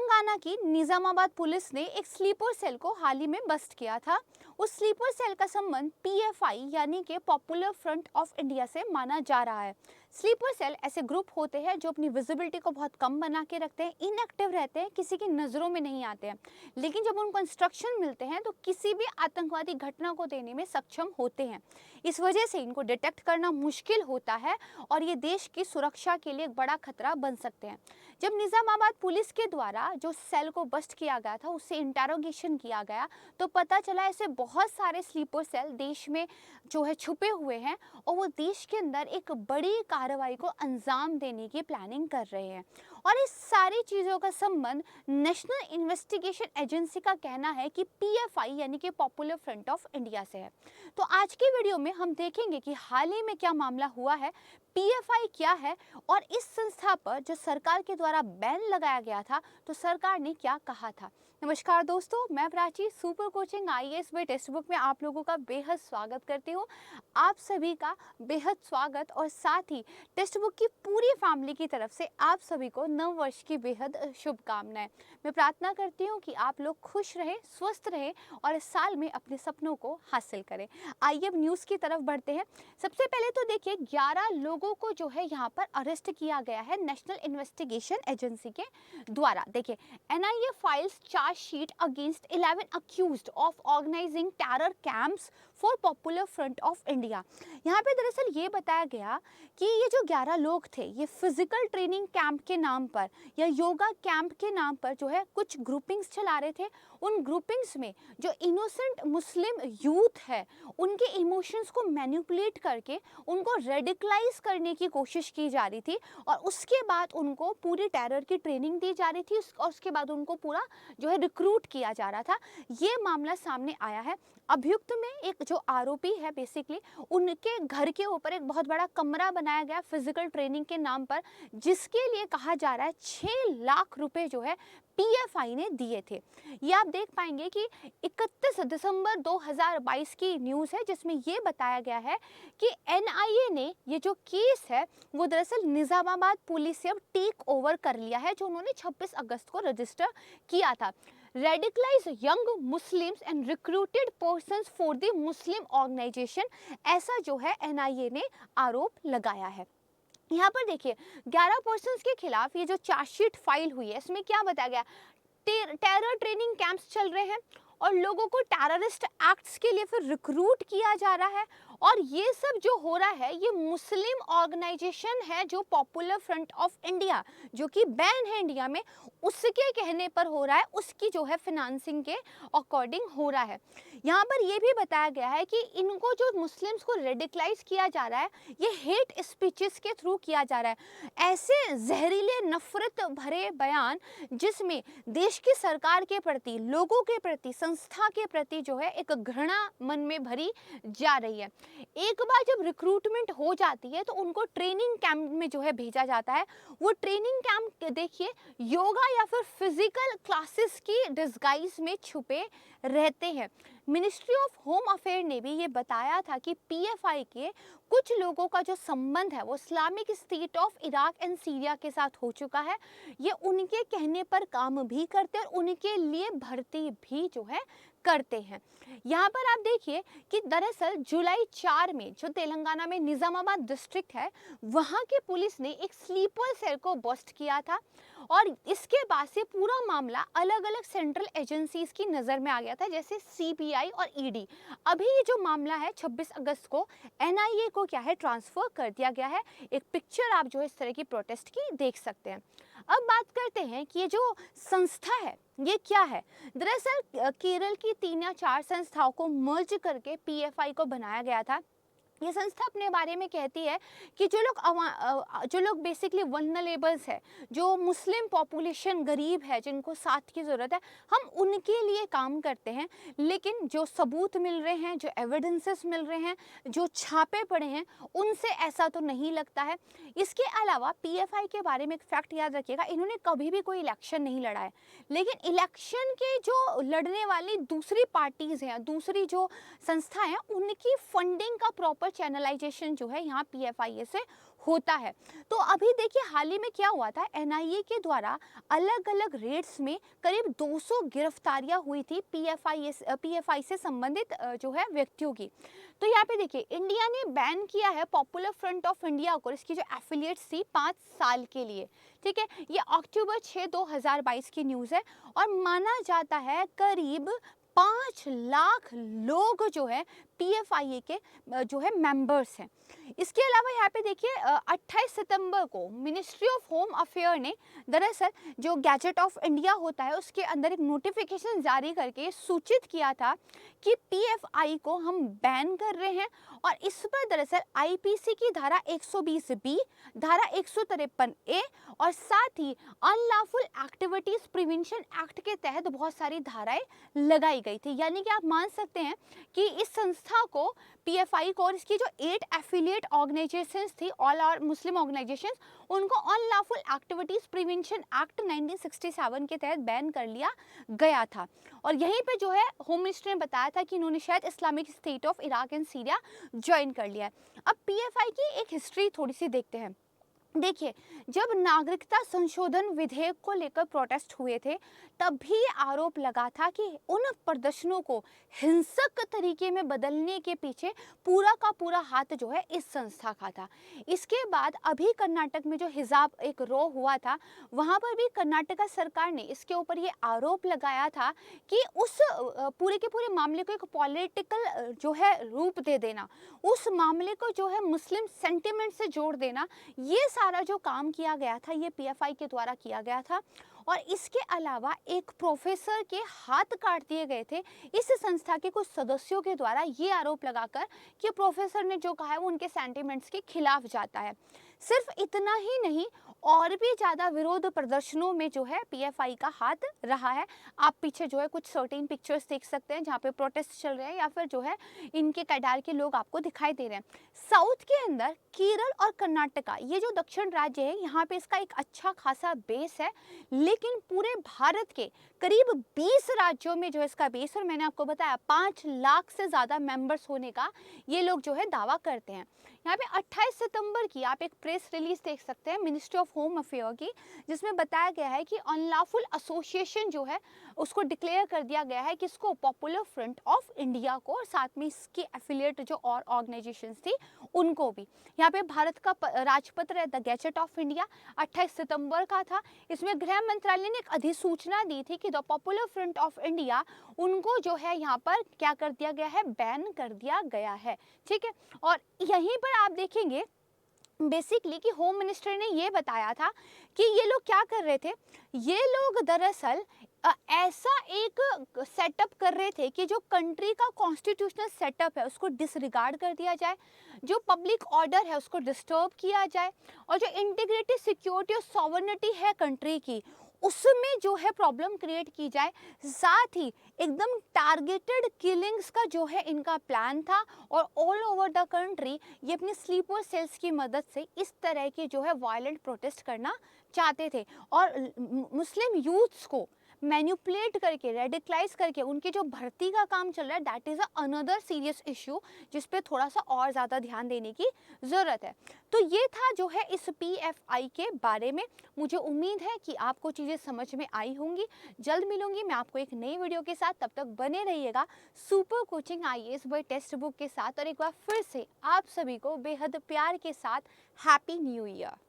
तेलंगाना की निजामाबाद पुलिस ने एक स्लीपर सेल को हाल ही में बस्ट किया था। उस स्लीपर सेल का संबंध पीएफआई यानी कि पॉपुलर फ्रंट ऑफ इंडिया से माना जा रहा है। स्लीपर सेल ऐसे ग्रुप होते हैं जो अपनी विजिबिलिटी को बहुत कम बना के रखते हैं, इनएक्टिव रहते हैं, किसी की नज़रों में नहीं आते हैं, लेकिन जब उनको इंस्ट्रक्शन मिलते हैं तो किसी भी आतंकवादी घटना को देने में सक्षम होते हैं। इस वजह से इनको डिटेक्ट करना मुश्किल होता है और ये देश की सुरक्षा के लिए एक बड़ा खतरा बन सकते हैं। जब निजामाबाद पुलिस के द्वारा जो सेल को बस्ट किया गया था, उससे इंटेरोगेशन किया गया, तो पता चला ऐसे बहुत सारे स्लीपर सेल देश में जो है छुपे हुए हैं और वो देश के अंदर एक बड़ी कार्रवाई को अंजाम देने की प्लानिंग कर रहे हैं। और इस सारी चीज़ों का संबंध नेशनल इन्वेस्टिगेशन एजेंसी का कहना है कि पीएफआई यानी कि पॉपुलर फ्रंट ऑफ इंडिया से है। तो आज की वीडियो में हम देखेंगे कि हाल ही में क्या मामला हुआ है, पीएफआई क्या है और इस संस्था पर जो सरकार के द्वारा बैन लगाया गया था तो सरकार ने क्या कहा था। नमस्कार दोस्तों, मैं Prachi super coaching IAS by text book में आप लोगों का बेहद स्वागत करती हूँ। आप सभी का बेहद स्वागत और साथ ही टेक्स्ट बुक की पूरी फैमिली की तरफ से आप सभी को नव वर्ष की बेहद शुभकामनाएं। मैं प्रार्थना करती हूँ कि आप लोग खुश रहें, स्वस्थ रहें और इस साल में अपने सपनों को हासिल करें। आइए अब न्यूज़ की तरफ बढ़ते हैं। सबसे पहले तो देखिए 11 लोगों को जो है यहाँ पर अरेस्ट किया गया है नेशनल इन्वेस्टिगेशन एजेंसी के द्वारा। देखिए NIA files chargesheet against 11 accused of organising terror camps for Popular Front of India. यहाँ पे दरअसल ये बताया गया कि ये जो 11 लोग थे ये फिजिकल ट्रेनिंग कैंप के नाम पर या योगा कैंप के नाम पर जो है कुछ ग्रुपिंग्स चला रहे थे। उन ग्रुपिंग्स में जो इनोसेंट मुस्लिम यूथ है उनके इमोशंस को मैनिपुलेट करके उनको रेडिकलाइज करने की कोशिश की जा रही थी और उसके बाद उनको पूरी टेरर की ट्रेनिंग दी जा रही थी और उसके बाद उनको पूरा जो है रिक्रूट किया जा रहा था। ये मामला सामने आया है। अभियुक्त में एक जो आरोपी है बेसिकली उनके घर के ऊपर एक बहुत बड़ा कमरा बनाया गया फिजिकल ट्रेनिंग के नाम पर, जिसके लिए कहा जा रहा है 6 लाख रुपए जो है पीएफआई ने दिए थे। ये आप देख पाएंगे कि 31 दिसंबर 2022 की न्यूज़ है जिसमें ये बताया गया है कि एनआईए ने ये जो केस है वो दरअसल निजामाबाद पुलिस से अब टेक ओवर कर लिया है, जो उन्होंने 26 अगस्त को रजिस्टर किया था। Radicalise young Muslims and recruited persons for the Muslim organisation, ऐसा जो है एनआईए ने आरोप लगाया है। यहाँ पर देखिए 11 पर्संस के खिलाफ ये जो चार्जशीट फाइल हुई है इसमें क्या बताया गया, टेरर ट्रेनिंग कैंप्स चल रहे हैं और लोगों को टेररिस्ट एक्ट्स के लिए फिर रिक्रूट किया जा रहा है और ये सब जो हो रहा है ये मुस्लिम ऑर्गेनाइजेशन है जो पॉपुलर फ्रंट ऑफ इंडिया जो कि बैन है इंडिया में, उसके कहने पर हो रहा है, उसकी जो है फिनांसिंग के अकॉर्डिंग हो रहा है। यहाँ पर ये भी बताया गया है कि इनको जो मुस्लिम्स को रेडिकलाइज किया जा रहा है ये हेट स्पीचेस के थ्रू किया जा रहा है। ऐसे जहरीले नफरत भरे बयान जिसमें देश की सरकार के प्रति, लोगों के प्रति, संस्था के प्रति जो है एक घृणा मन में भरी जा रही है। एक बार जब रिक्रूटमेंट हो जाती है तो उनको ट्रेनिंग कैंप में जो है भेजा जाता है। वो ट्रेनिंग कैंप देखिए योगा या फिर फिजिकल क्लासेस की डिस्गाइज में छुपे रहते हैं। मिनिस्ट्री ऑफ होम अफेयर ने भी ये बताया था कि पीएफआई के कुछ लोगों का जो संबंध है वो Islamic state of Iraq and Syria के साथ हो चुका है। ये उनके कहने पर काम भी करते हैं और उनके लिए भर्ती भी जो है करते हैं। यहाँ पर आप देखिए कि दरअसल जुलाई 4 में जो तेलंगाना में निजामाबाद डिस्ट्रिक्ट है वहाँ की पुलिस ने एक स्लीपर सेल को बस्ट किया था और इसके बाद से पूरा मामला अलग अलग सेंट्रल एजेंसीज की नज़र में आ गया था, जैसे सीबीआई और ईडी। अभी ये जो मामला है 26 अगस्त को एनआईए को क्या है ट्रांसफ़र कर दिया गया है। एक पिक्चर आप जो इस तरह की प्रोटेस्ट की देख सकते हैं। अब बात करते हैं कि ये जो संस्था है ये क्या है। दरअसल केरल की 3 या 4 संस्थाओं को मर्ज करके पीएफआई को बनाया गया था। ये संस्था अपने बारे में कहती है कि जो लोग बेसिकली वल्नरेबल्स है, जो मुस्लिम पॉपुलेशन गरीब है, जिनको साथ की ज़रूरत है, हम उनके लिए काम करते हैं। लेकिन जो सबूत मिल रहे हैं, जो एविडेंसेस मिल रहे हैं, जो छापे पड़े हैं, उनसे ऐसा तो नहीं लगता है। इसके अलावा पीएफआई के बारे में एक फैक्ट याद रखिएगा, इन्होंने कभी भी कोई इलेक्शन नहीं लड़ा है। लेकिन इलेक्शन के जो लड़ने वाली दूसरी पार्टीज़ हैं, दूसरी जो संस्था हैं, उनकी फंडिंग का प्रॉपर प्रॉपर चैनलाइजेशन जो है यहाँ पीएफआईए से होता है। तो अभी देखिए हाल ही में क्या हुआ था, एनआईए के द्वारा अलग अलग रेड्स में करीब 200 गिरफ्तारियां हुई थी पीएफआई से संबंधित जो है व्यक्तियों की। तो यहाँ पे देखिए इंडिया ने बैन किया है पॉपुलर फ्रंट ऑफ इंडिया को, इसकी जो एफिलिएट्स थी 5 साल के लिए। ठीक है, ये अक्टूबर 6 2022 की न्यूज़ है और माना जाता है करीब 5 लाख लोग जो है पीएफआईए के जो है मेंबर्स हैं। इसके अलावा यहाँ पे देखिए 28 सितंबर को मिनिस्ट्री ऑफ होम अफेयर ने दरअसल जो गैजेट ऑफ इंडिया होता है उसके अंदर एक नोटिफिकेशन जारी करके सूचित किया था कि पीएफआई को हम बैन कर रहे हैं और इस पर दरअसल आईपीसी की धारा 120 बी, धारा 153 ए और साथ ही अनलॉफुल एक्टिविटीज प्रिवेंशन एक्ट के तहत बहुत सारी धाराएं लगाई गई थी। यानी कि आप मान सकते हैं कि इस संस्था को पीएफआई को और इसकी जो 8 एफिलिएट ऑर्गेनाइजेशंस थी, ऑल आर मुस्लिम ऑर्गेनाइजेशंस, उनको अनलॉफुल एक्टिविटीज प्रिवेंशन एक्ट 1967 के तहत बैन कर लिया गया था। और यहीं पे जो है होम मिनिस्टर ने बताया था कि इन्होंने शायद Islamic state of Iraq and Syria join कर लिया है। अब पीएफआई की एक हिस्ट्री थोड़ी सी देखते हैं। देखिए जब नागरिकता संशोधन विधेयक को लेकर प्रोटेस्ट हुए थे तब भी आरोप लगा था कि उन प्रदर्शनों को हिंसक तरीके में बदलने के पीछे पूरा का पूरा हाथ जो है इस संस्था का था। इसके बाद अभी कर्नाटक में जो हिजाब एक रो हुआ था वहां पर भी कर्नाटका सरकार ने इसके ऊपर ये आरोप लगाया था कि उस पूरे के पूरे मामले को एक पॉलिटिकल जो है रूप दे देना, उस मामले को जो है मुस्लिम सेंटिमेंट से जोड़ देना, ये सारा जो काम किया गया था ये पीएफआई के द्वारा किया गया था। और इसके अलावा एक प्रोफेसर के हाथ काट दिए गए थे इस संस्था के कुछ सदस्यों के द्वारा, ये आरोप लगाकर कि प्रोफेसर ने जो कहा है वो उनके सेंटिमेंट्स के खिलाफ जाता है। सिर्फ इतना ही नहीं, और भी ज़्यादा विरोध प्रदर्शनों में जो है पीएफआई का हाथ रहा है। आप पीछे जो है कुछ सर्टेन पिक्चर्स देख सकते हैं जहाँ पे प्रोटेस्ट चल रहे हैं या फिर जो है इनके कैडार के लोग आपको दिखाई दे रहे हैं। साउथ के अंदर केरल और कर्नाटका, ये जो दक्षिण राज्य है यहाँ पे इसका एक अच्छा खासा बेस है, लेकिन पूरे भारत के करीब 20 राज्यों में जो इसका बेस, और मैंने आपको बताया 5 लाख से ज़्यादा मेंबर्स होने का ये लोग जो है दावा करते हैं। यहाँ पे 28 सितंबर की आप एक प्रेस रिलीज देख सकते हैं मिनिस्ट्री ऑफ होम अफेयर की, जिसमें बताया गया है कि अनलॉफुल एसोसिएशन जो है उसको डिक्लेयर कर दिया गया है किसको, पॉपुलर फ्रंट ऑफ इंडिया को, और साथ में इसकी एफिलिएट जो और ऑर्गेनाइजेशंस थी उनको भी। यहाँ पे भारत का राजपत्र है द गैजेट ऑफ इंडिया 28 सितंबर का था। इसमें गृह मंत्रालय ने एक अधिसूचना दी थी कि the popular Front of India उनको जो है यहाँ पर क्या कर दिया गया है, बैन कर दिया गया है। ठीक है, और यहीं पर आप देखेंगे बेसिकली कि होम मिनिस्टर ने ये बताया था कि ये लोग क्या कर रहे थे, ये लोग दरअसल ऐसा एक सेटअप कर रहे थे कि जो कंट्री का कॉन्स्टिट्यूशनल सेटअप है उसको डिसरिगार्ड कर दिया जाए, जो पब्लिक ऑर्डर है उसको डिस्टर्ब किया जाए, और जो इंटीग्रिटी, सिक्योरिटी और सॉवरेनिटी है कंट्री की उसमें जो है प्रॉब्लम क्रिएट की जाए। साथ ही एकदम टारगेटेड किलिंग्स का जो है इनका प्लान था, और ऑल ओवर द कंट्री ये अपने स्लीपर सेल्स की मदद से इस तरह की जो है वायलेंट प्रोटेस्ट करना चाहते थे और मुस्लिम यूथ्स को मैनिपुलेट करके, रेडिकलाइज करके उनकी जो भर्ती का काम चल रहा है, that is another serious issue जिस पे थोड़ा सा और ज़्यादा ध्यान देने की ज़रूरत है। तो ये था जो है इस पीएफआई के बारे में। मुझे उम्मीद है कि आपको चीज़ें समझ में आई होंगी। जल्द मिलूंगी मैं आपको एक नई वीडियो के साथ, तब तक बने रहिएगा super coaching IAS by text book के साथ। और एक बार फिर से आप सभी को बेहद प्यार के साथ हैप्पी न्यू ईयर।